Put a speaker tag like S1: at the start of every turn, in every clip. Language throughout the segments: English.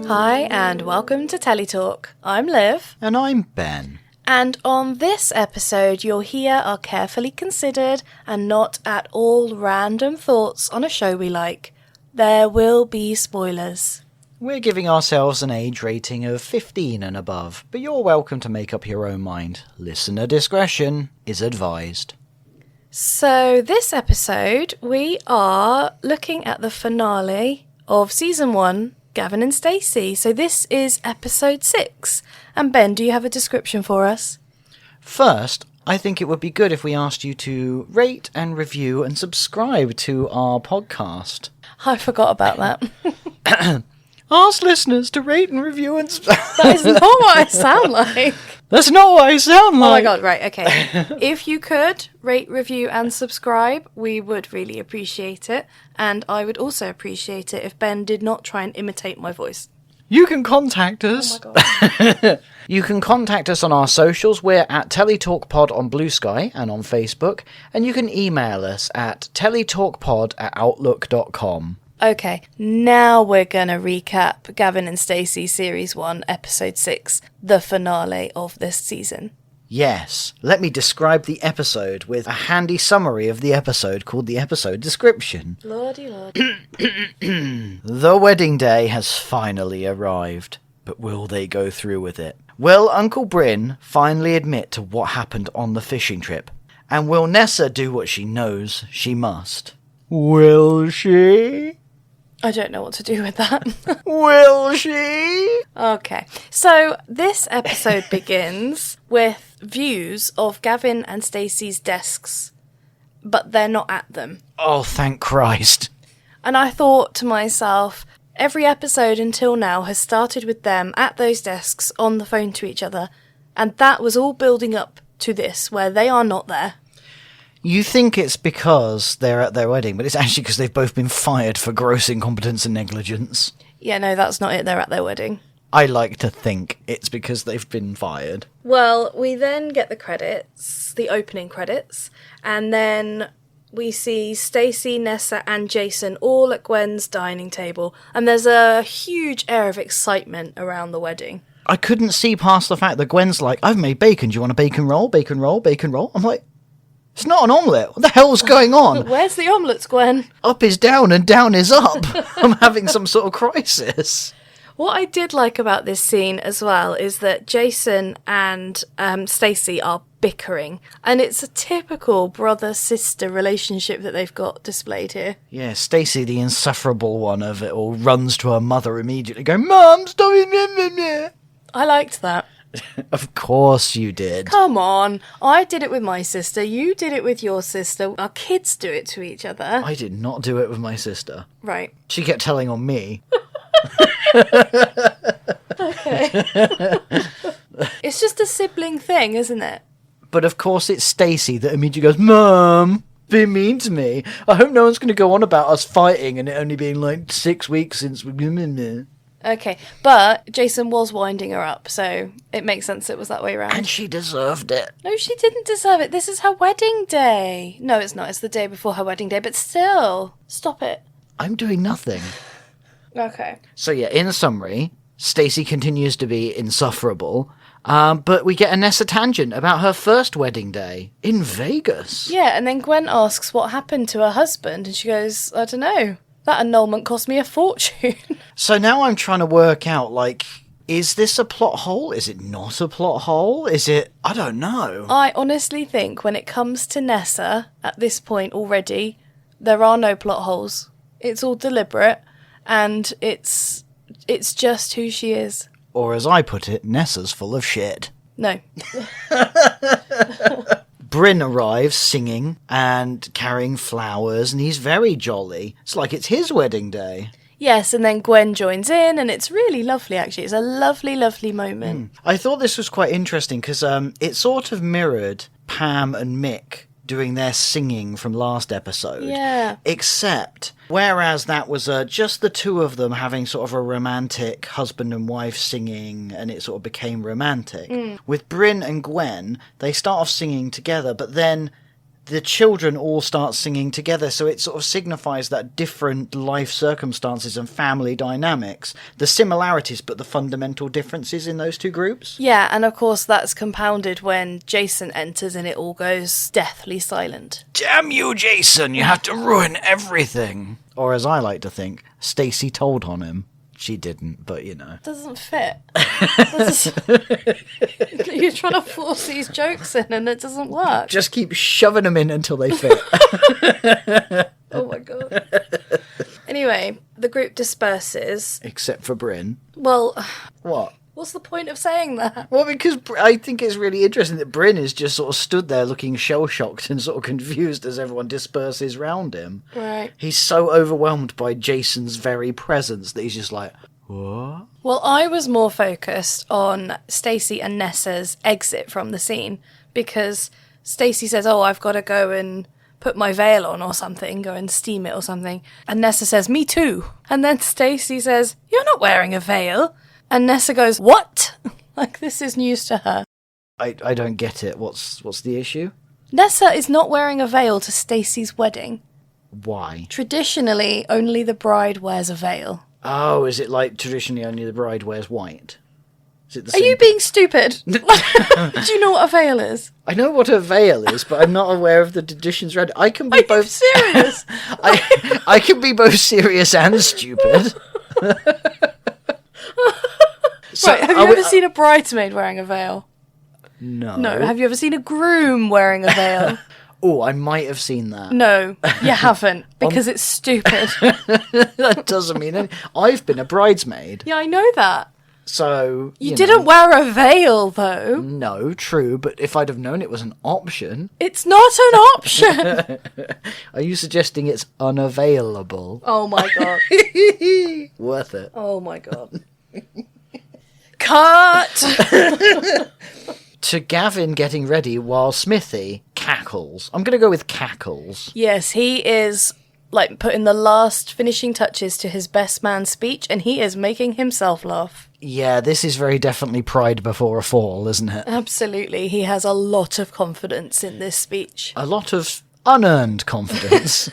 S1: Hi and welcome to Teletalk. I'm Liv.
S2: And I'm Ben.
S1: And on this episode you'll hear our carefully considered and not at all random thoughts on a show we like. There will be spoilers.
S2: We're giving ourselves an age rating of 15 and above, but you're welcome to make up your own mind. Listener discretion is advised.
S1: So this episode we are looking at the finale of season 1, Gavin and Stacey. So this is episode 6. And Ben, do you have a description for us?
S2: First, I think it would be good if we asked you to rate and review and subscribe to our podcast.
S1: I forgot about that.
S2: Ask listeners to rate and review and
S1: That is not what I sound like.
S2: That's not what I sound like.
S1: Oh my god, right, okay. If you could rate, review and subscribe, we would really appreciate it. And I would also appreciate it if Ben did not try and imitate my voice.
S2: You can contact us.
S1: Oh my god.
S2: You can contact us on our socials. We're at TeletalkPod on Blue Sky and on Facebook. And you can email us at teletalkpod@outlook.com.
S1: Okay, now we're going to recap Gavin and Stacey Series 1, Episode 6, the finale of this season.
S2: Yes, let me describe the episode with a handy summary of the episode called the episode description.
S1: Lordy lord.
S2: The wedding day has finally arrived, but will they go through with it? Will Uncle Bryn finally admit to what happened on the fishing trip? And will Nessa do what she knows she must? Will she?
S1: I don't know what to do with that.
S2: Will she?
S1: Okay, so this episode begins with views of Gavin and Stacey's desks, but they're not at them.
S2: Oh, thank Christ.
S1: And I thought to myself, every episode until now has started with them at those desks on the phone to each other, and that was all building up to this, where they are not there.
S2: You think it's because they're at their wedding, but it's actually because they've both been fired for gross incompetence and negligence.
S1: Yeah, no, that's not it. They're at their wedding.
S2: I like to think it's because they've been fired.
S1: Well, we then get the credits, the opening credits, and then we see Stacey, Nessa and Jason all at Gwen's dining table, and there's a huge air of excitement around the wedding.
S2: I couldn't see past the fact that Gwen's like, I've made bacon, do you want a bacon roll? Bacon roll? Bacon roll? I'm like, it's not an omelette. What the hell's going on?
S1: Where's the omelettes, Gwen?
S2: Up is down and down is up. I'm having some sort of crisis.
S1: What I did like about this scene as well is that Jason and Stacey are bickering, and it's a typical brother-sister relationship that they've got displayed here.
S2: Yeah, Stacey, the insufferable one of it all, runs to her mother immediately going, Mum, stop it.
S1: I liked that.
S2: Of course you did.
S1: Come on, I did it with my sister, you did it with your sister, our kids do it to each other.
S2: I did not do it with my sister.
S1: Right.
S2: She kept telling on me.
S1: Okay. It's just a sibling thing, isn't it?
S2: But of course it's Stacey that immediately goes, Mum, being mean to me. I hope no one's going to go on about us fighting and it only being like 6 weeks since we've been in there.
S1: Okay, but Jason was winding her up, so it makes sense it was that way around.
S2: And she deserved it.
S1: No, she didn't deserve it. This is her wedding day. No, it's not. It's the day before her wedding day, but still. Stop it.
S2: I'm doing nothing.
S1: Okay.
S2: So yeah, in summary, Stacey continues to be insufferable, but we get a Nessa tangent about her first wedding day in Vegas.
S1: Yeah, and then Gwen asks what happened to her husband, and she goes, I don't know. That annulment cost me a fortune.
S2: So now I'm trying to work out, like, is this a plot hole? Is it not a plot hole? Is it... I don't know.
S1: I honestly think when it comes to Nessa, at this point already, there are no plot holes. It's all deliberate, and it's just who she is.
S2: Or as I put it, Nessa's full of shit.
S1: No.
S2: Bryn arrives singing and carrying flowers, and he's very jolly. It's like it's his wedding day.
S1: Yes, and then Gwen joins in, and it's really lovely, actually. It's a lovely, lovely moment.
S2: I thought this was quite interesting, because it sort of mirrored Pam and Mick doing their singing from last episode.
S1: Yeah.
S2: Except, whereas that was just the two of them having sort of a romantic husband and wife singing, and it sort of became romantic. With Bryn and Gwen, they start off singing together, but then the children all start singing together, so it sort of signifies that different life circumstances and family dynamics, the similarities but the fundamental differences in those two groups.
S1: Yeah, and of course that's compounded when Jason enters and it all goes deathly silent.
S2: Damn you, Jason, you have to ruin everything. Or as I like to think, Stacey told on him. She didn't, but you know.
S1: Doesn't fit. You're trying to force these jokes in and it doesn't work.
S2: Just keep shoving them in until they fit.
S1: Oh my god. Anyway, the group disperses.
S2: Except for Bryn.
S1: Well,
S2: What?
S1: what's the point of saying that?
S2: Well, because I think it's really interesting that Bryn is just sort of stood there looking shell-shocked and sort of confused as everyone disperses round him.
S1: Right.
S2: He's so overwhelmed by Jason's very presence that he's just like, what?
S1: Well, I was more focused on Stacey and Nessa's exit from the scene because Stacey says, oh, I've got to go and put my veil on or something, go and steam it or something. And Nessa says, me too. And then Stacey says, you're not wearing a veil. And Nessa goes, what? Like, this is news to her.
S2: I don't get it. What's the issue?
S1: Nessa is not wearing a veil to Stacey's wedding.
S2: Why?
S1: Traditionally, only the bride wears a veil.
S2: Oh, is it like traditionally only the bride wears white? Is it the
S1: Are
S2: same?
S1: you being stupid? Do you know what a veil is?
S2: I know what a veil is, but I'm not aware of the traditions around it. I can be
S1: Are you
S2: both
S1: serious?
S2: I can be both serious and stupid. So,
S1: right, have you ever seen a bridesmaid wearing a veil?
S2: No.
S1: No. Have you ever seen a groom wearing a veil?
S2: Oh, I might have seen that.
S1: No, you haven't, because it's stupid.
S2: That doesn't mean anything. I've been a bridesmaid.
S1: Yeah, I know that.
S2: So,
S1: You didn't wear a veil, though.
S2: No, true, but if I'd have known it was an option...
S1: It's not an option.
S2: Are you suggesting it's unavailable?
S1: Oh, my God.
S2: Worth it.
S1: Oh, my God. Cut!
S2: To Gavin getting ready while Smithy cackles. I'm going to go with cackles.
S1: Yes, he is, like, putting the last finishing touches to his best man speech, and he is making himself laugh.
S2: Yeah, this is very definitely pride before a fall, isn't it?
S1: Absolutely. He has a lot of confidence in this speech.
S2: A lot of unearned confidence.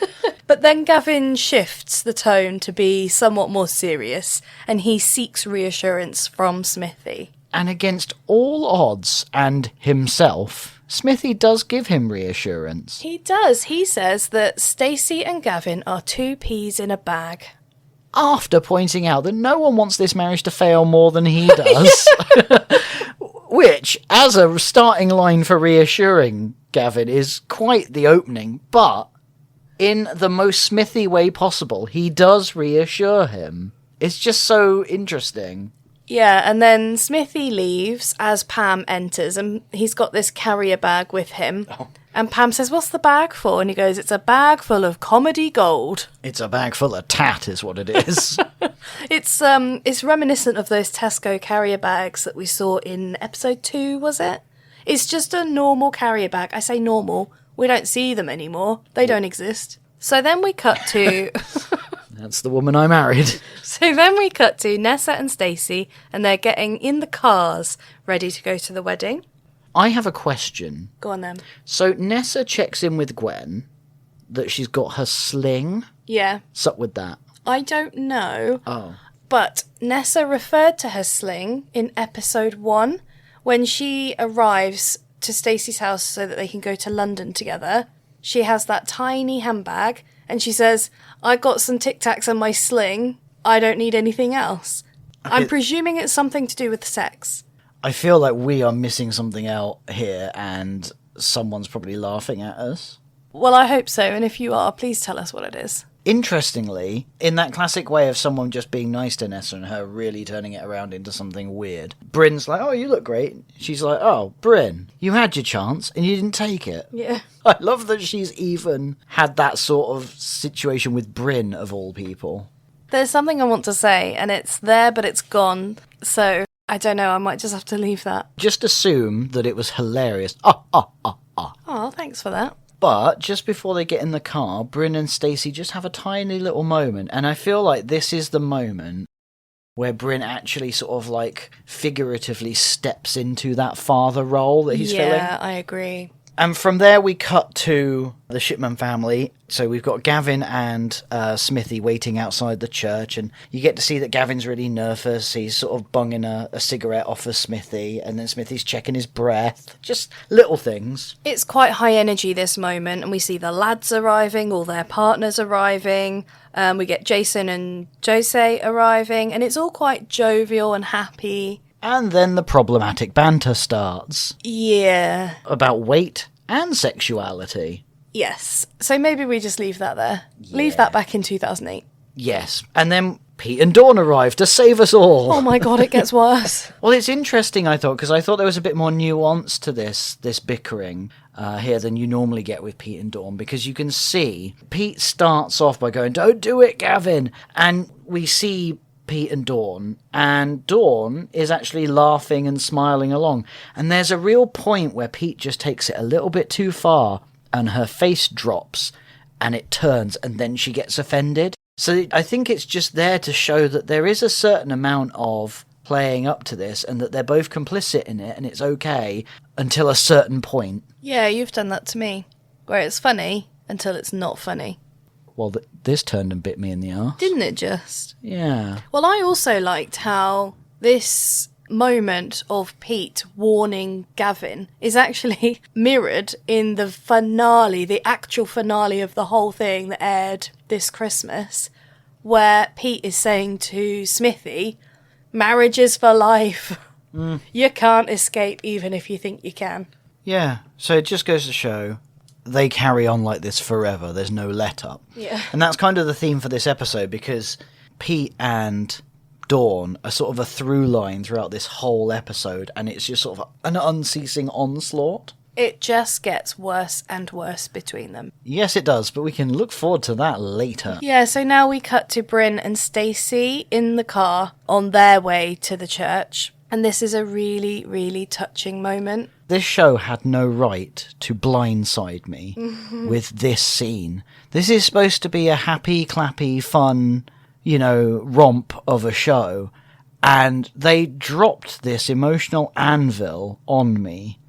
S1: But then Gavin shifts the tone to be somewhat more serious, and he seeks reassurance from Smithy.
S2: And against all odds and himself, Smithy does give him reassurance.
S1: He does. He says that Stacey and Gavin are two peas in a bag.
S2: After pointing out that no one wants this marriage to fail more than he does. Which, as a starting line for reassuring Gavin, is quite the opening, but in the most Smithy way possible, he does reassure him. It's just so interesting.
S1: Yeah, and then Smithy leaves as Pam enters, and he's got this carrier bag with him. Oh. And Pam says, what's the bag for? And he goes, it's a bag full of comedy gold.
S2: It's a bag full of tat is what it is.
S1: It's reminiscent of those Tesco carrier bags that we saw in episode 2, was it? It's just a normal carrier bag. I say normal. We don't see them anymore. They don't exist. So then we cut to...
S2: That's the woman I married.
S1: So then we cut to Nessa and Stacey, and they're getting in the cars, ready to go to the wedding.
S2: I have a question.
S1: Go on then.
S2: So Nessa checks in with Gwen that she's got her sling.
S1: Yeah.
S2: What's up with that?
S1: I don't know.
S2: Oh.
S1: But Nessa referred to her sling in episode 1 when she arrives to Stacey's house so that they can go to London together. She has that tiny handbag and she says, I got some Tic Tacs in my sling. I don't need anything else. Okay. I'm presuming it's something to do with sex.
S2: I feel like we are missing something out here and someone's probably laughing at us.
S1: Well, I hope so. And if you are, please tell us what it is.
S2: Interestingly, in that classic way of someone just being nice to Nessa and her really turning it around into something weird, Bryn's like, oh, you look great. She's like, oh, Bryn, you had your chance and you didn't take it.
S1: Yeah.
S2: I love that she's even had that sort of situation with Bryn, of all people.
S1: There's something I want to say, and it's there, but it's gone. So, I don't know, I might just have to leave that.
S2: Just assume that it was hilarious.
S1: Oh, thanks for that.
S2: But just before they get in the car, Bryn and Stacey just have a tiny little moment. And I feel like this is the moment where Bryn actually sort of like figuratively steps into that father role that he's filling.
S1: Yeah, I agree.
S2: And from there we cut to the Shipman family. So we've got Gavin and Smithy waiting outside the church, and you get to see that Gavin's really nervous. He's sort of bunging a cigarette off of Smithy, and then Smithy's checking his breath. Just little things.
S1: It's quite high energy, this moment, and we see the lads arriving, all their partners arriving. We get Jason and Jose arriving, and it's all quite jovial and happy.
S2: And then the problematic banter starts.
S1: Yeah.
S2: About weight and sexuality.
S1: Yes. So maybe we just leave that there. Yeah. Leave that back in 2008.
S2: Yes. And then Pete and Dawn arrive to save us all.
S1: Oh my god, it gets worse.
S2: Well, it's interesting, I thought, because I thought there was a bit more nuance to this bickering here than you normally get with Pete and Dawn, because you can see Pete starts off by going, "Don't do it, Gavin," and we see Pete and Dawn is actually laughing and smiling along. And there's a real point where Pete just takes it a little bit too far and her face drops and it turns and then she gets offended. So I think it's just there to show that there is a certain amount of playing up to this and that they're both complicit in it and it's okay until a certain point.
S1: Yeah, you've done that to me, where it's funny until it's not funny.
S2: Well, this turned and bit me in the arse.
S1: Didn't it just?
S2: Yeah.
S1: Well, I also liked how this moment of Pete warning Gavin is actually mirrored in the finale, the actual finale of the whole thing that aired this Christmas, where Pete is saying to Smithy, "Marriage is for life. You can't escape even if you think you can."
S2: Yeah, so it just goes to show they carry on like this forever. There's no let-up.
S1: Yeah.
S2: And that's kind of the theme for this episode, because Pete and Dawn are sort of a through line throughout this whole episode, and it's just sort of an unceasing onslaught.
S1: It just gets worse and worse between them.
S2: Yes, it does, but we can look forward to that later.
S1: Yeah, so now we cut to Bryn and Stacey in the car on their way to the church. And this is a really, really touching moment.
S2: This show had no right to blindside me with this scene. This is supposed to be a happy, clappy, fun, romp of a show. And they dropped this emotional anvil on me.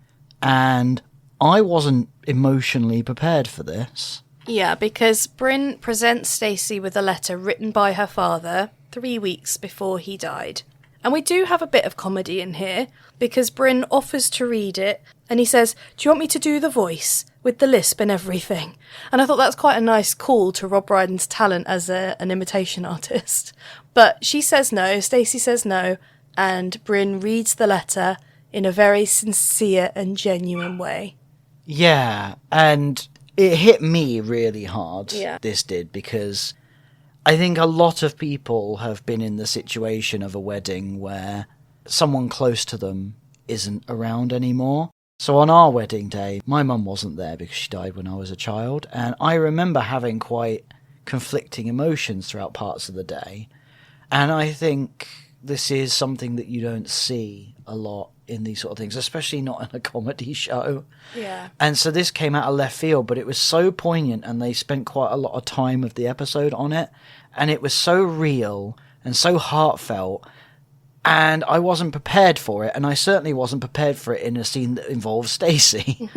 S2: And I wasn't emotionally prepared for this.
S1: Yeah, because Bryn presents Stacey with a letter written by her father 3 weeks before he died. And we do have a bit of comedy in here, because Bryn offers to read it, and he says, "Do you want me to do the voice, with the lisp and everything?" And I thought that's quite a nice call to Rob Brydon's talent as an imitation artist. But she says no, Stacey says no, and Bryn reads the letter in a very sincere and genuine way.
S2: Yeah, and it hit me really hard,
S1: Yeah.
S2: This did, because I think a lot of people have been in the situation of a wedding where someone close to them isn't around anymore. So on our wedding day, my mum wasn't there because she died when I was a child, and I remember having quite conflicting emotions throughout parts of the day. And I think this is something that you don't see a lot in these sort of things, especially not in a comedy show.
S1: Yeah.
S2: And so this came out of left field, but it was so poignant, and they spent quite a lot of time of the episode on it, and it was so real and so heartfelt, and I wasn't prepared for it, and I certainly wasn't prepared for it in a scene that involves Stacey.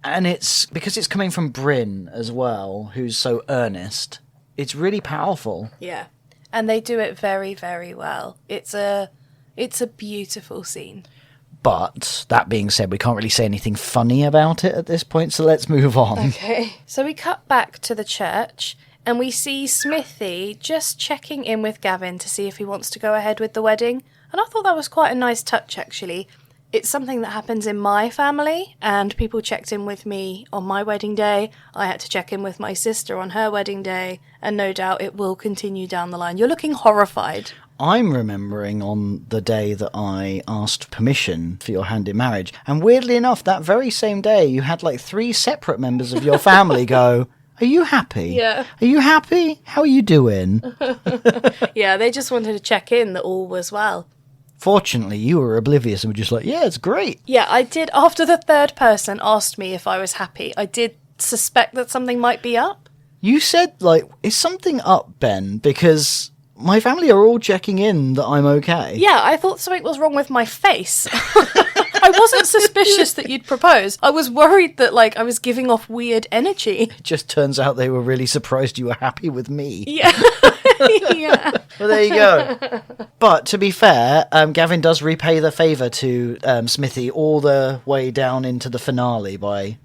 S2: And it's because it's coming from Bryn as well, who's so earnest. It's really powerful.
S1: Yeah. And they do it very, very well. It's a beautiful scene.
S2: But, that being said, we can't really say anything funny about it at this point, so let's move on.
S1: Okay. So we cut back to the church, and we see Smithy just checking in with Gavin to see if he wants to go ahead with the wedding. And I thought that was quite a nice touch, actually. It's something that happens in my family, and people checked in with me on my wedding day. I had to check in with my sister on her wedding day, and no doubt it will continue down the line. You're looking horrified.
S2: I'm remembering on the day that I asked permission for your hand in marriage, and weirdly enough, that very same day, you had like 3 separate members of your family go, "Are you happy?
S1: Yeah.
S2: Are you happy? How are you doing?"
S1: Yeah, they just wanted to check in that all was well.
S2: Fortunately, you were oblivious and were just like, "Yeah, it's great."
S1: Yeah, I did. After the third person asked me if I was happy, I did suspect that something might be up.
S2: You said, like, "Is something up, Ben?" Because my family are all checking in that I'm okay.
S1: Yeah, I thought something was wrong with my face. I wasn't suspicious that you'd propose. I was worried that, like, I was giving off weird energy.
S2: It just turns out they were really surprised you were happy with me.
S1: Yeah. Yeah.
S2: Well, there you go. But to be fair, Gavin does repay the favour to Smithy all the way down into the finale by,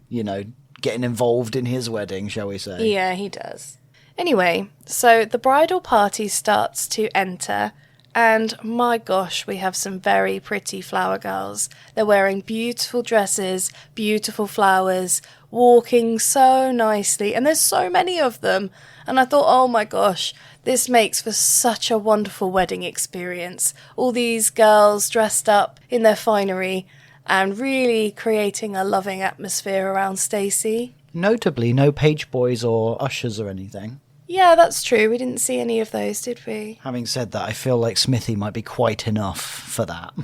S2: getting involved in his wedding, shall we say.
S1: Yeah, he does. Anyway, so the bridal party starts to enter, and my gosh, we have some very pretty flower girls. They're wearing beautiful dresses, beautiful flowers, walking so nicely, and there's so many of them. And I thought, oh my gosh, this makes for such a wonderful wedding experience. All these girls dressed up in their finery and really creating a loving atmosphere around Stacey.
S2: Notably, no page boys or ushers or anything.
S1: Yeah, that's true. We didn't see any of those, did we?
S2: Having said that, I feel like Smithy might be quite enough for that.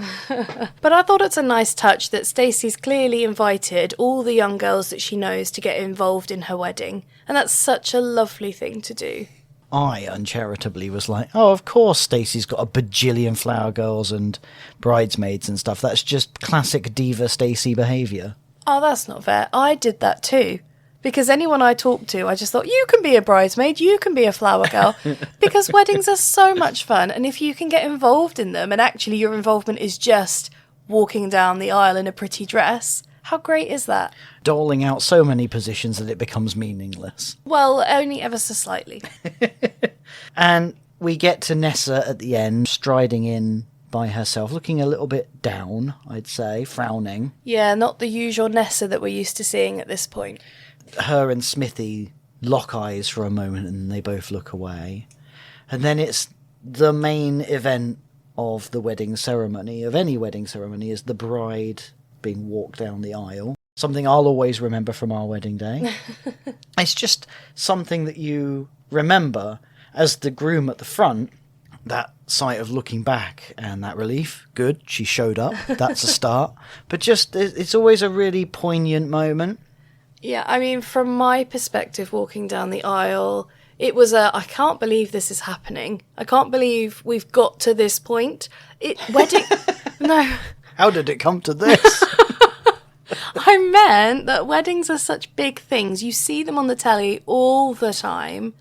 S1: But I thought it's a nice touch that Stacey's clearly invited all the young girls that she knows to get involved in her wedding. And that's such a lovely thing to do.
S2: I uncharitably was like, oh, of course Stacey's got a bajillion flower girls and bridesmaids and stuff. That's just classic diva Stacey behaviour.
S1: Oh, that's not fair. I did that too. Because anyone I talked to, I just thought, you can be a bridesmaid, you can be a flower girl. Because weddings are so much fun. And if you can get involved in them, and actually your involvement is just walking down the aisle in a pretty dress, how great is that?
S2: Doling out so many positions that it becomes meaningless.
S1: Well, only ever so slightly.
S2: And we get to Nessa at the end, striding in by herself, looking a little bit down, I'd say, frowning.
S1: Yeah, not the usual Nessa that we're used to seeing at this point.
S2: Her and Smithy lock eyes for a moment and they both look away. And then it's the main event of the wedding ceremony, of any wedding ceremony, is the bride being walked down the aisle. Something I'll always remember from our wedding day. It's just something that you remember as the groom at the front. That sight of looking back and that relief, good, she showed up, that's a start. But just, it's always a really poignant moment.
S1: Yeah, I mean, from my perspective, walking down the aisle, it was I can't believe this is happening. I can't believe we've got to this point. No.
S2: How did it come to this?
S1: I meant that weddings are such big things. You see them on the telly all the time.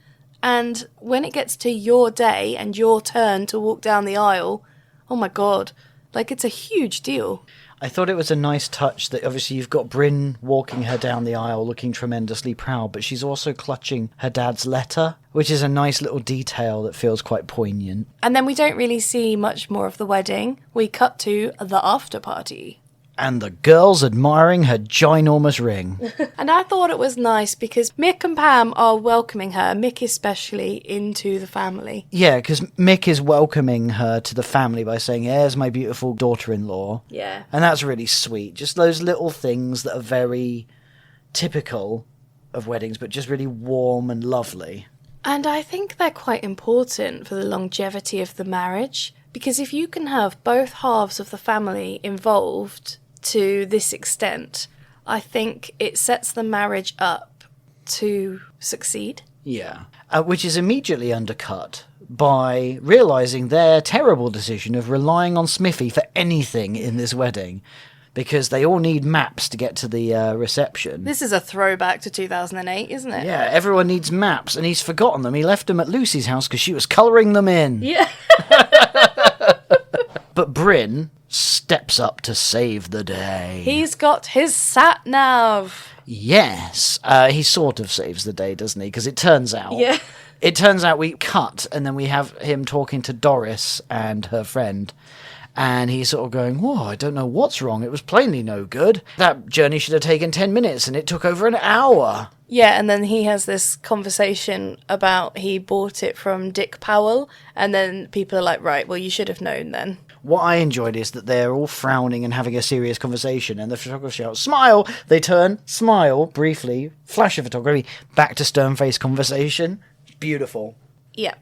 S1: And when it gets to your day and your turn to walk down the aisle, oh my God, like it's a huge deal.
S2: I thought it was a nice touch that obviously you've got Bryn walking her down the aisle looking tremendously proud, but she's also clutching her dad's letter, which is a nice little detail that feels quite poignant.
S1: And then we don't really see much more of the wedding. We cut to the after party.
S2: And the girls admiring her ginormous ring.
S1: And I thought it was nice because Mick and Pam are welcoming her, Mick especially, into the family.
S2: Yeah, because Mick is welcoming her to the family by saying, here's my beautiful daughter-in-law.
S1: Yeah.
S2: And that's really sweet. Just those little things that are very typical of weddings, but just really warm and lovely.
S1: And I think they're quite important for the longevity of the marriage. Because if you can have both halves of the family involved to this extent, I think it sets the marriage up to succeed.
S2: Yeah. Which is immediately undercut by realising their terrible decision of relying on Smithy for anything in this wedding, because they all need maps to get to the reception.
S1: This is a throwback to 2008, isn't it?
S2: Yeah, everyone needs maps, and he's forgotten them. He left them at Lucy's house because she was colouring them in.
S1: Yeah.
S2: But Bryn steps up to save the day.
S1: He's got his sat-nav.
S2: Yes. He sort of saves the day, doesn't he? Because it turns out...
S1: Yeah.
S2: It turns out we cut, and then we have him talking to Doris and her friend. And he's sort of going, whoa, I don't know what's wrong. It was plainly no good. That journey should have taken 10 minutes, and it took over an hour.
S1: Yeah, and then he has this conversation about he bought it from Dick Powell, and then people are like, right, well, you should have known then.
S2: What I enjoyed is that they're all frowning and having a serious conversation, and the photographer shouts, smile! They turn, smile, briefly, flash of photography, back to stern-faced conversation. Beautiful.
S1: Yeah.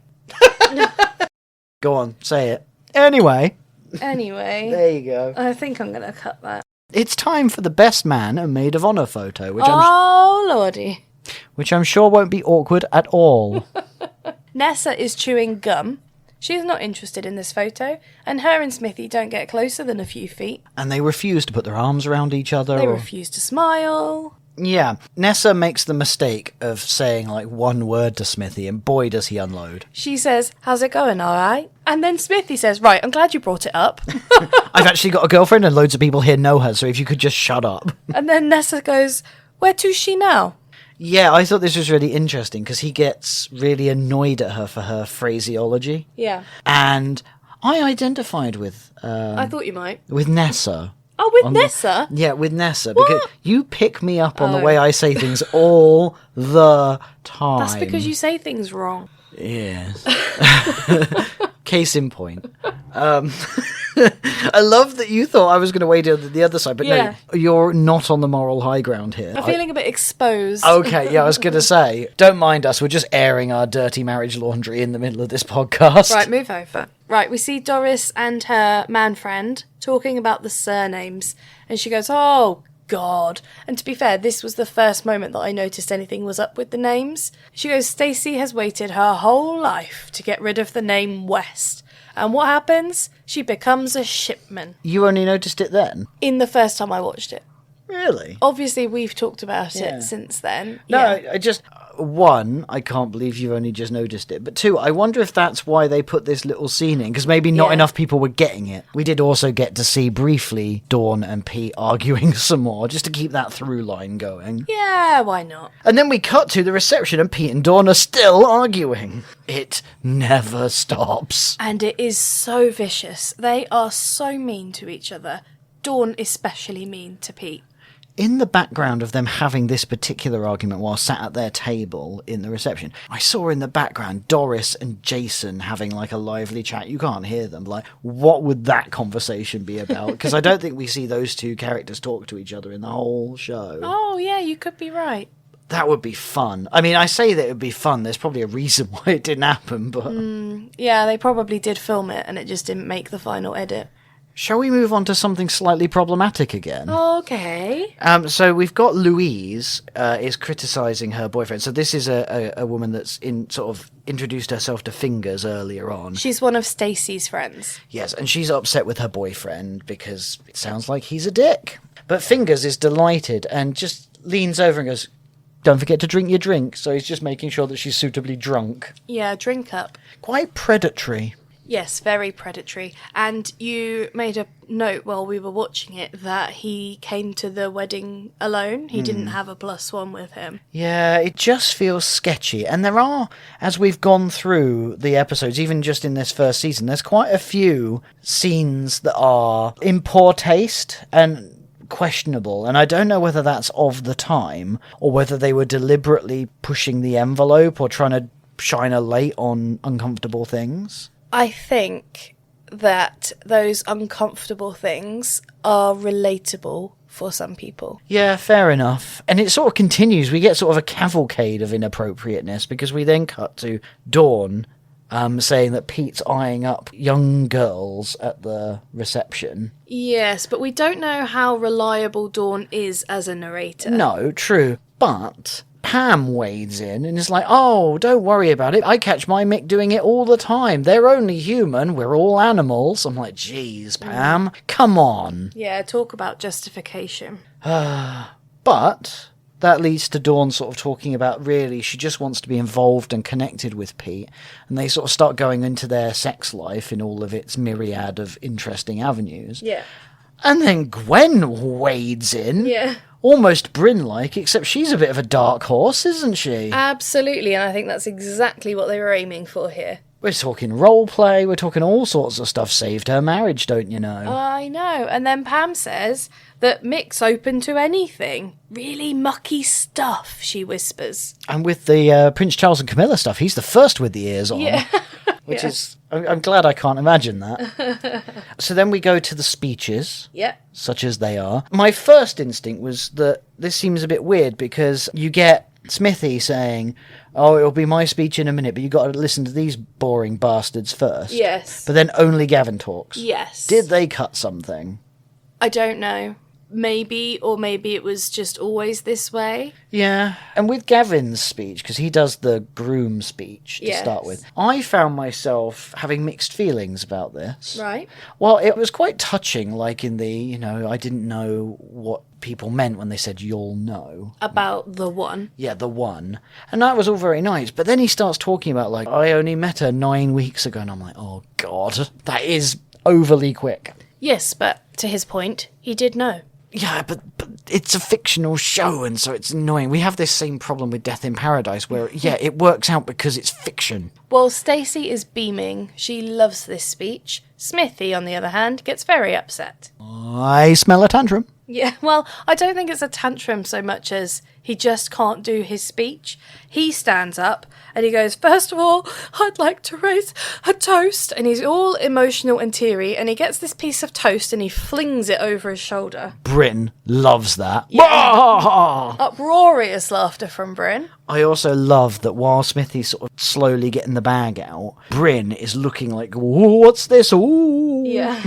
S2: Go on, say it. Anyway. There you go.
S1: I think I'm going to cut that.
S2: It's time for the best man and maid of honour photo, which I'm sure won't be awkward at all.
S1: Nessa is chewing gum. She's not interested in this photo, and her and Smithy don't get closer than a few feet.
S2: And they refuse to put their arms around each other.
S1: They refuse to smile.
S2: Yeah, Nessa makes the mistake of saying like one word to Smithy, and boy does he unload.
S1: She says, how's it going, alright? And then Smithy says, right, I'm glad you brought it up.
S2: I've actually got a girlfriend and loads of people here know her, so if you could just shut up.
S1: And then Nessa goes, where to's she now?
S2: Yeah, I thought this was really interesting because he gets really annoyed at her for her phraseology.
S1: Yeah.
S2: And I identified with...
S1: I thought you might.
S2: with Nessa.
S1: Oh, with Nessa?
S2: Yeah, with Nessa. Because you pick me up on the way I say things all the time.
S1: That's because you say things wrong.
S2: Yes. Case in point. I love that you thought I was going to wade on the other side, but no, you're not on the moral high ground here.
S1: I'm feeling a bit exposed.
S2: Okay, yeah, I was going to say, don't mind us, we're just airing our dirty marriage laundry in the middle of this podcast.
S1: Right, move over. Right, we see Doris and her man friend talking about the surnames, and she goes, oh, God. And to be fair, this was the first moment that I noticed anything was up with the names. She goes, Stacey has waited her whole life to get rid of the name West. And what happens? She becomes a shipman.
S2: You only noticed it then?
S1: In the first time I watched it.
S2: Really?
S1: Obviously, we've talked about it since then.
S2: No, I just... One, I can't believe you've only just noticed it. But two, I wonder if that's why they put this little scene in, because maybe not enough people were getting it. We did also get to see briefly Dawn and Pete arguing some more, just to keep that through line going.
S1: Yeah, why not?
S2: And then we cut to the reception and Pete and Dawn are still arguing. It never stops.
S1: And it is so vicious. They are so mean to each other. Dawn especially mean to Pete.
S2: In the background of them having this particular argument while sat at their table in the reception, I saw in the background Doris and Jason having like a lively chat. You can't hear them. Like, what would that conversation be about? Because I don't think we see those two characters talk to each other in the whole show.
S1: Oh, yeah, you could be right.
S2: That would be fun. I mean, I say that it would be fun. There's probably a reason why it didn't happen, but...
S1: Yeah, they probably did film it and it just didn't make the final edit.
S2: Shall we move on to something slightly problematic again?
S1: Okay.
S2: So we've got Louise is criticising her boyfriend. So this is a woman that's sort of introduced herself to Fingers earlier on.
S1: She's one of Stacey's friends.
S2: Yes, and she's upset with her boyfriend because it sounds like he's a dick. But Fingers is delighted and just leans over and goes, don't forget to drink your drink. So he's just making sure that she's suitably drunk.
S1: Yeah, drink up.
S2: Quite predatory.
S1: Yes, very predatory. And you made a note while we were watching it that he came to the wedding alone. He didn't have a +1 with him.
S2: Yeah, it just feels sketchy. And there are, as we've gone through the episodes, even just in this first season, there's quite a few scenes that are in poor taste and questionable. And I don't know whether that's of the time or whether they were deliberately pushing the envelope or trying to shine a light on uncomfortable things.
S1: I think that those uncomfortable things are relatable for some people.
S2: Yeah, fair enough. And it sort of continues. We get sort of a cavalcade of inappropriateness because we then cut to Dawn saying that Pete's eyeing up young girls at the reception.
S1: Yes, but we don't know how reliable Dawn is as a narrator.
S2: No, true. But Pam wades in and is like, oh, don't worry about it. I catch my Mick doing it all the time. They're only human. We're all animals. I'm like, geez, Pam, come on.
S1: Yeah, talk about justification.
S2: But that leads to Dawn sort of talking about really she just wants to be involved and connected with Pete. And they sort of start going into their sex life in all of its myriad of interesting avenues.
S1: Yeah.
S2: And then Gwen wades in.
S1: Yeah.
S2: Almost Bryn-like, except she's a bit of a dark horse, isn't she?
S1: Absolutely, and I think that's exactly what they were aiming for here.
S2: We're talking role play, we're talking all sorts of stuff. Saved her marriage, don't you know?
S1: I know. And then Pam says that Mick's open to anything. Really mucky stuff, she whispers.
S2: And with the Prince Charles and Camilla stuff, he's the first with the ears on.
S1: Yeah.
S2: Which is... I'm glad I can't imagine that. So then we go to the speeches.
S1: Yep.
S2: Such as they are. My first instinct was that this seems a bit weird because you get Smithy saying, oh, it'll be my speech in a minute, but you got to listen to these boring bastards first.
S1: Yes.
S2: But then only Gavin talks.
S1: Yes.
S2: Did they cut something?
S1: I don't know. maybe it was just always this way.
S2: Yeah, and with Gavin's speech, because he does the groom speech to start with, I found myself having mixed feelings about this.
S1: Right.
S2: Well, it was quite touching, like in the, I didn't know what people meant when they said you'll know.
S1: About the one.
S2: Yeah, the one. And that was all very nice. But then he starts talking about, like, I only met her 9 weeks ago. And I'm like, oh, God, that is overly quick.
S1: Yes, but to his point, he did know.
S2: Yeah, but it's a fictional show, and so it's annoying. We have this same problem with Death in Paradise, where, it works out because it's fiction.
S1: Well, Stacey is beaming. She loves this speech. Smithy, on the other hand, gets very upset.
S2: I smell a tantrum.
S1: Yeah, well, I don't think it's a tantrum so much as he just can't do his speech. He stands up and he goes, first of all, I'd like to raise a toast. And he's all emotional and teary, and he gets this piece of toast and he flings it over his shoulder.
S2: Bryn loves that.
S1: Yeah. Uproarious laughter from Bryn.
S2: I also love that while Smithy's sort of slowly getting the bag out, Bryn is looking like, what's this? Ooh.
S1: Yeah.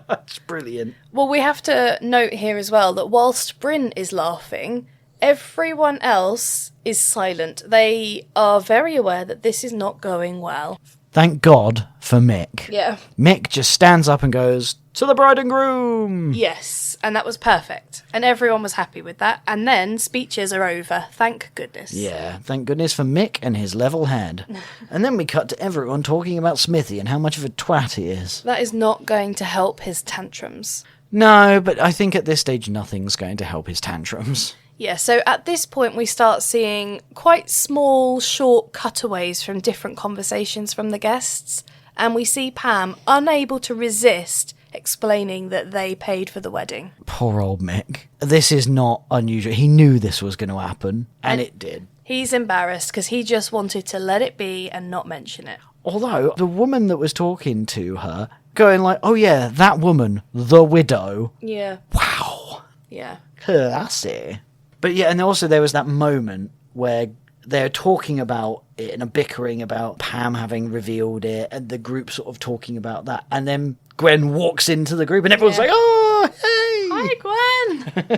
S2: It's brilliant.
S1: Well, we have to note here as well that whilst Bryn is laughing, everyone else is silent. They are very aware that this is not going well.
S2: Thank God for Mick.
S1: Yeah.
S2: Mick just stands up and goes, to the bride and groom!
S1: Yes, and that was perfect. And everyone was happy with that. And then speeches are over. Thank goodness.
S2: Yeah, thank goodness for Mick and his level head. And then we cut to everyone talking about Smithy and how much of a twat he is.
S1: That is not going to help his tantrums.
S2: No, but I think at this stage nothing's going to help his tantrums.
S1: Yeah, so at this point we start seeing quite small, short cutaways from different conversations from the guests. And we see Pam unable to resist explaining that they paid for the wedding.
S2: Poor old Mick. This is not unusual. He knew this was going to happen, and it did.
S1: He's embarrassed because he just wanted to let it be and not mention it.
S2: Although, the woman that was talking to her, going like, oh yeah, that woman, the widow.
S1: Yeah.
S2: Wow.
S1: Yeah.
S2: Classy. But yeah, and also there was that moment where they're talking about it and are bickering about Pam having revealed it, and the group sort of talking about that. And then Gwen walks into the group and everyone's like, oh, hey!
S1: Hi,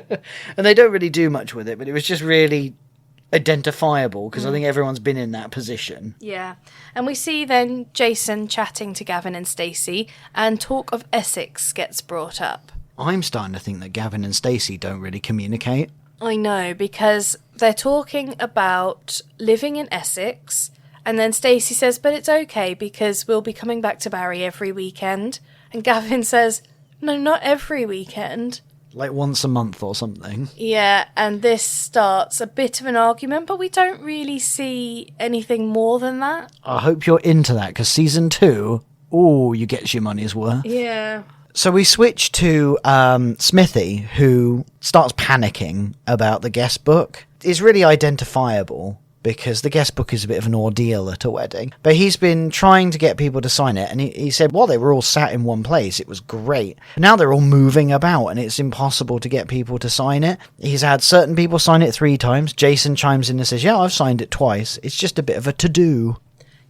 S1: Gwen!
S2: And they don't really do much with it, but it was just really identifiable because I think everyone's been in that position.
S1: Yeah. And we see then Jason chatting to Gavin and Stacey, and talk of Essex gets brought up.
S2: I'm starting to think that Gavin and Stacey don't really communicate.
S1: I know, because they're talking about living in Essex, and then Stacey says, but it's okay because we'll be coming back to Barry every weekend. And Gavin says, no, not every weekend.
S2: Like once a month or something.
S1: Yeah, and this starts a bit of an argument, but we don't really see anything more than that.
S2: I hope you're into that, because season 2, you get your money's worth.
S1: Yeah.
S2: So we switch to Smithy, who starts panicking about the guest book. It's really identifiable because the guest book is a bit of an ordeal at a wedding. But he's been trying to get people to sign it, and he said, well, they were all sat in one place. It was great. Now they're all moving about, and it's impossible to get people to sign it. He's had certain people sign it 3 times. Jason chimes in and says, yeah, I've signed it twice. It's just a bit of a to-do.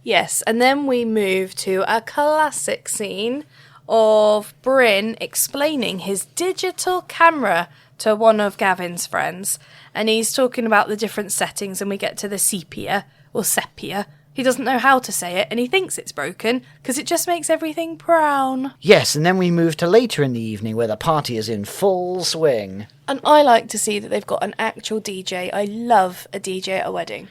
S1: Yes, and then we move to a classic scene of Bryn explaining his digital camera to one of Gavin's friends, and he's talking about the different settings, and we get to the sepia. He doesn't know how to say it, and he thinks it's broken because it just makes everything brown.
S2: Yes, and then we move to later in the evening where the party is in full swing.
S1: And I like to see that they've got an actual DJ. I love a DJ at a wedding.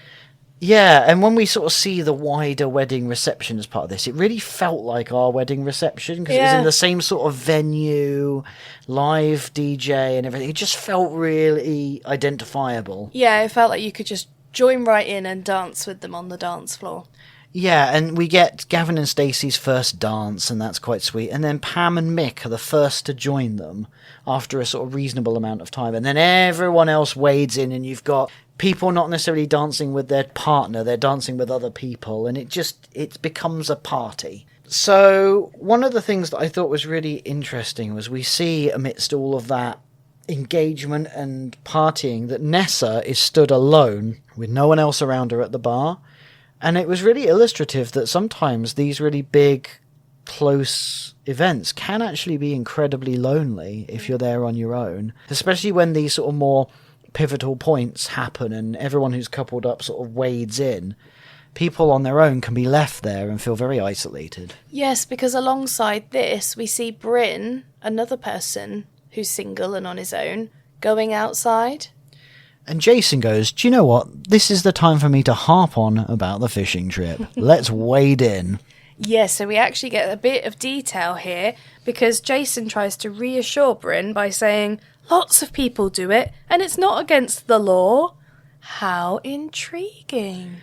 S2: Yeah, and when we sort of see the wider wedding reception as part of this, it really felt like our wedding reception, because it was in the same sort of venue, live DJ and everything. It just felt really identifiable.
S1: Yeah, it felt like you could just join right in and dance with them on the dance floor.
S2: Yeah, and we get Gavin and Stacey's first dance, and that's quite sweet. And then Pam and Mick are the first to join them after a sort of reasonable amount of time. And then everyone else wades in, and you've got people not necessarily dancing with their partner, they're dancing with other people, and it becomes a party. So one of the things that I thought was really interesting was we see amidst all of that engagement and partying that Nessa is stood alone with no one else around her at the bar. And it was really illustrative that sometimes these really big close events can actually be incredibly lonely if you're there on your own, especially when these sort of more pivotal points happen and everyone who's coupled up sort of wades in. People on their own can be left there and feel very isolated.
S1: Yes, because alongside this, we see Bryn, another person who's single and on his own, going outside.
S2: And Jason goes, do you know what? This is the time for me to harp on about the fishing trip. Let's wade in.
S1: Yes, so we actually get a bit of detail here because Jason tries to reassure Bryn by saying, lots of people do it and it's not against the law. How intriguing.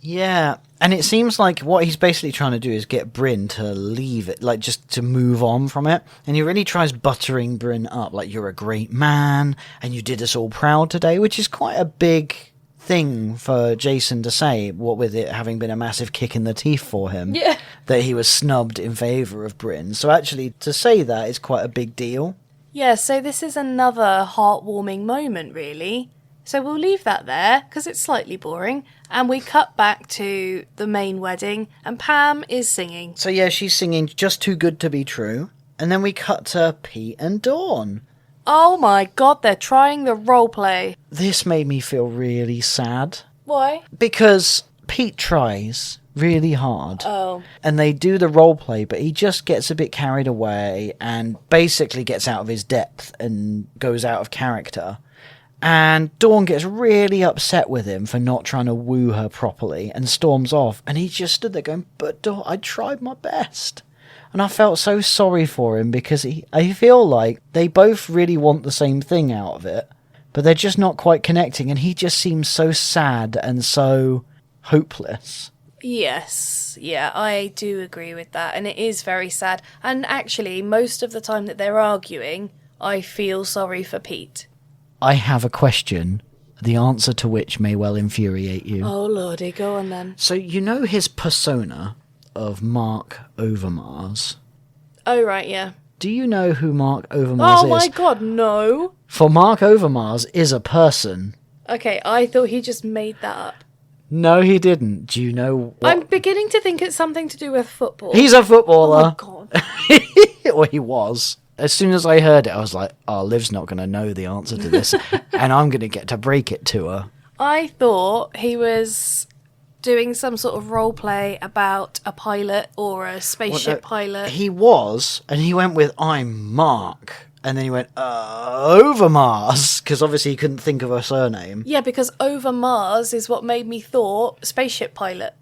S2: Yeah, and it seems like what he's basically trying to do is get Bryn to leave it, like just to move on from it. And he really tries buttering Bryn up, like you're a great man and you did us all proud today, which is quite a big thing for Jason to say, what with it having been a massive kick in the teeth for him.
S1: Yeah.
S2: That he was snubbed in favour of Bryn. So actually to say that is quite a big deal.
S1: Yeah, so this is another heartwarming moment, really. So we'll leave that there, because it's slightly boring. And we cut back to the main wedding, and Pam is singing.
S2: So yeah, she's singing Just Too Good to Be True. And then we cut to Pete and Dawn.
S1: Oh my god, they're trying the role play.
S2: This made me feel really sad.
S1: Why?
S2: Because Pete tries really hard.
S1: Oh.
S2: And they do the role play, but he just gets a bit carried away and basically gets out of his depth and goes out of character. And Dawn gets really upset with him for not trying to woo her properly and storms off. And he just stood there going, but Dawn, I tried my best. And I felt so sorry for him because I feel like they both really want the same thing out of it, but they're just not quite connecting. And he just seems so sad and so hopeless.
S1: Yes, yeah, I do agree with that. And it is very sad. And actually, most of the time that they're arguing, I feel sorry for Pete.
S2: I have a question, the answer to which may well infuriate you.
S1: Oh, lordy, go on then.
S2: So you know his persona of Mark Overmars?
S1: Oh, right, yeah.
S2: Do you know who Mark Overmars is?
S1: Oh my god, no.
S2: For Mark Overmars is a person.
S1: Okay, I thought he just made that up.
S2: No, he didn't. Do you know what?
S1: I'm beginning to think it's something to do with football.
S2: He's a footballer.
S1: Oh my god.
S2: Or he was. As soon as I heard it, I was like, oh, Liv's not going to know the answer to this, and I'm going to get to break it to her.
S1: I thought he was doing some sort of role play about a pilot or a spaceship pilot.
S2: He was, and he went with, I'm Mark. And then he went, over Mars, because obviously he couldn't think of a surname.
S1: Yeah, because over Mars is what made me thought spaceship pilot.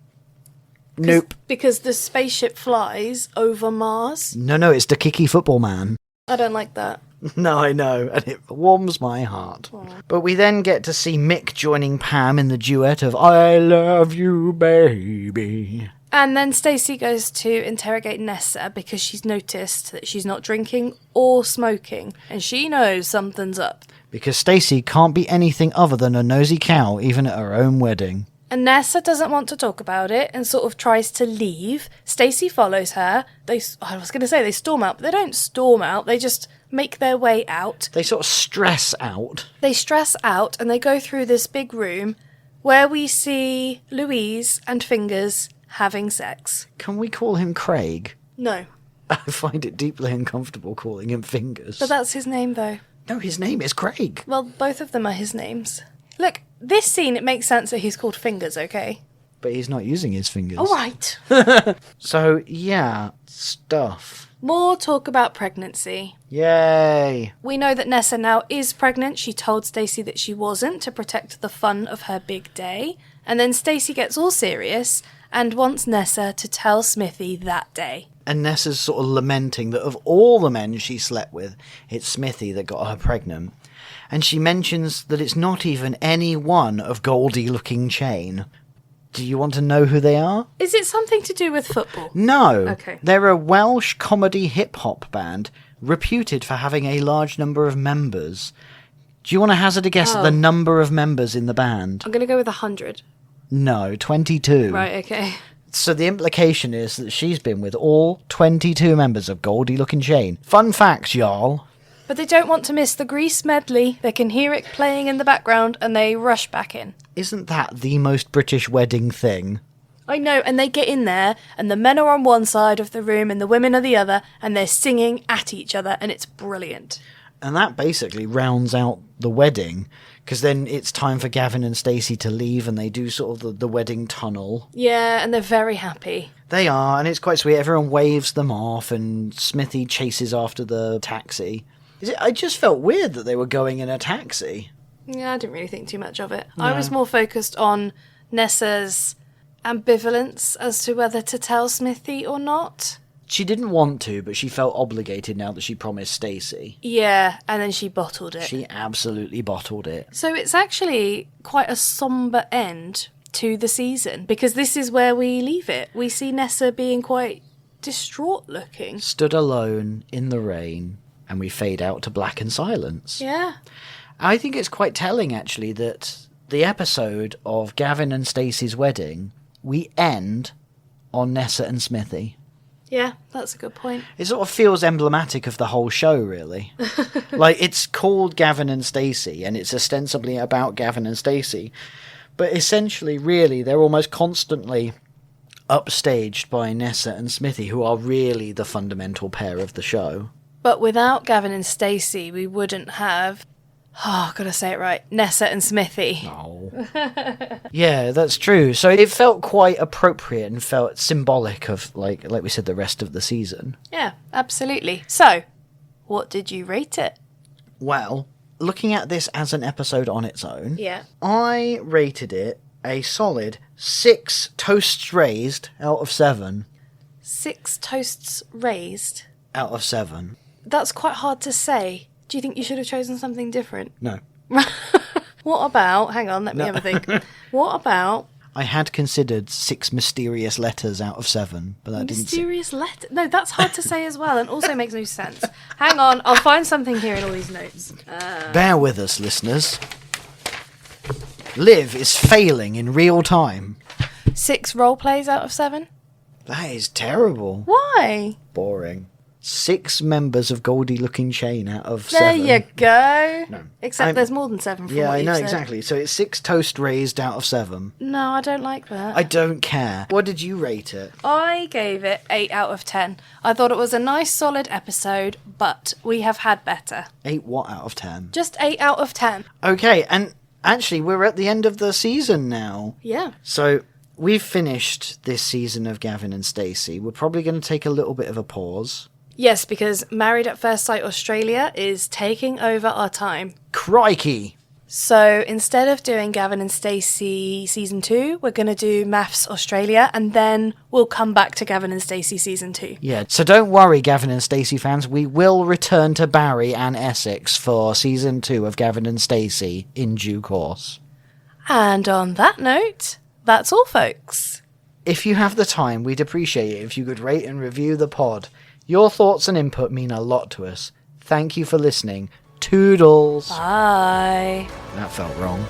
S2: Nope.
S1: Because the spaceship flies over Mars.
S2: No, it's the Kiki Football Man.
S1: I don't like that.
S2: No, I know, and it warms my heart.
S1: Aww.
S2: But we then get to see Mick joining Pam in the duet of I Love You, Baby.
S1: And then Stacey goes to interrogate Nessa because she's noticed that she's not drinking or smoking, and she knows something's up.
S2: Because Stacey can't be anything other than a nosy cow, even at her own wedding.
S1: And Nessa doesn't want to talk about it and sort of tries to leave. Stacey follows her. They storm out, but they don't storm out. They just make their way out.
S2: They sort of stress out.
S1: They stress out and they go through this big room where we see Louise and Fingers having sex.
S2: Can we call him Craig?
S1: No.
S2: I find it deeply uncomfortable calling him Fingers.
S1: But that's his name, though.
S2: No, his name is Craig.
S1: Well, both of them are his names. Look, this scene, it makes sense that he's called Fingers, okay?
S2: But he's not using his fingers.
S1: All right.
S2: So, yeah, stuff.
S1: More talk about pregnancy.
S2: Yay.
S1: We know that Nessa now is pregnant. She told Stacey that she wasn't to protect the fun of her big day. And then Stacey gets all serious and wants Nessa to tell Smithy that day.
S2: And Nessa's sort of lamenting that of all the men she slept with, it's Smithy that got her pregnant. And she mentions that it's not even any one of Goldie-looking chain. Do you want to know who they are?
S1: Is it something to do with football?
S2: No.
S1: Okay.
S2: They're a Welsh comedy hip-hop band reputed for having a large number of members. Do you want to hazard a guess at the number of members in the band?
S1: I'm going to go with 100.
S2: No, 22.
S1: Right, okay.
S2: So the implication is that she's been with all 22 members of Goldie-looking chain. Fun facts, y'all.
S1: But they don't want to miss the Grease medley. They can hear it playing in the background and they rush back in.
S2: Isn't that the most British wedding thing?
S1: I know, and they get in there, and the men are on one side of the room and the women are the other, and they're singing at each other, and it's brilliant.
S2: And that basically rounds out the wedding, because then it's time for Gavin and Stacey to leave, and they do sort of the wedding tunnel.
S1: Yeah, and they're very happy.
S2: They are, and it's quite sweet. Everyone waves them off, and Smithy chases after the taxi. I just felt weird that they were going in a taxi.
S1: Yeah, I didn't really think too much of it.
S2: No.
S1: I was more focused on Nessa's ambivalence as to whether to tell Smithy or not.
S2: She didn't want to, but she felt obligated now that she promised Stacey.
S1: Yeah, and then she bottled it.
S2: She absolutely bottled it.
S1: So it's actually quite a sombre end to the season, because this is where we leave it. We see Nessa being quite distraught looking.
S2: Stood alone in the rain, and we fade out to black and silence.
S1: Yeah.
S2: I think it's quite telling, actually, that the episode of Gavin and Stacey's wedding, we end on Nessa and Smithy.
S1: Yeah, that's a good point.
S2: It sort of feels emblematic of the whole show, really. Like, it's called Gavin and Stacey, and it's ostensibly about Gavin and Stacey. But essentially, really, they're almost constantly upstaged by Nessa and Smithy, who are really the fundamental pair of the show.
S1: But without Gavin and Stacey, we wouldn't have... Oh, gotta say it right. Nessa and Smithy.
S2: Oh. Yeah, that's true. So it felt quite appropriate and felt symbolic of, like we said, the rest of the season.
S1: Yeah, absolutely. So, what did you rate it?
S2: Well, looking at this as an episode on its own,
S1: Yeah.
S2: I rated it a solid 6 toasts raised out of 7.
S1: 6 toasts raised.
S2: Out of 7.
S1: That's quite hard to say. Do you think you should have chosen something different?
S2: No.
S1: What about... Hang on, let me have a think. What about...
S2: I had considered 6 mysterious letters out of 7, but that didn't...
S1: Mysterious letter? No, that's hard to say as well, and also makes no sense. Hang on, I'll find something here in all these notes.
S2: Bear with us, listeners. Liv is failing in real time.
S1: 6 role plays out of 7?
S2: That is terrible.
S1: Why?
S2: Boring. 6 members of Goldie Looking Chain out of
S1: There
S2: 7.
S1: you go.
S2: No.
S1: Except there's more than 7 from
S2: Yeah,
S1: what
S2: I
S1: you've
S2: know,
S1: said.
S2: exactly. So it's 6 toast raised out of 7.
S1: No, I don't like that.
S2: I don't care. What did you rate it?
S1: I gave it 8 out of 10. I thought it was a nice solid episode, but we have had better.
S2: 8 what out of 10?
S1: Just 8 out of 10.
S2: Okay, and actually we're at the end of the season now.
S1: Yeah.
S2: So we've finished this season of Gavin and Stacey. We're probably going to take a little bit of a pause.
S1: Yes, because Married at First Sight Australia is taking over our time.
S2: Crikey!
S1: So instead of doing Gavin and Stacey season 2, we're going to do Maths Australia, and then we'll come back to Gavin and Stacey season 2.
S2: Yeah, so don't worry, Gavin and Stacey fans. We will return to Barry and Essex for season 2 of Gavin and Stacey in due course.
S1: And on that note, that's all, folks.
S2: If you have the time, we'd appreciate it if you could rate and review the pod. Your thoughts and input mean a lot to us. Thank you for listening. Toodles.
S1: Bye.
S2: That felt wrong.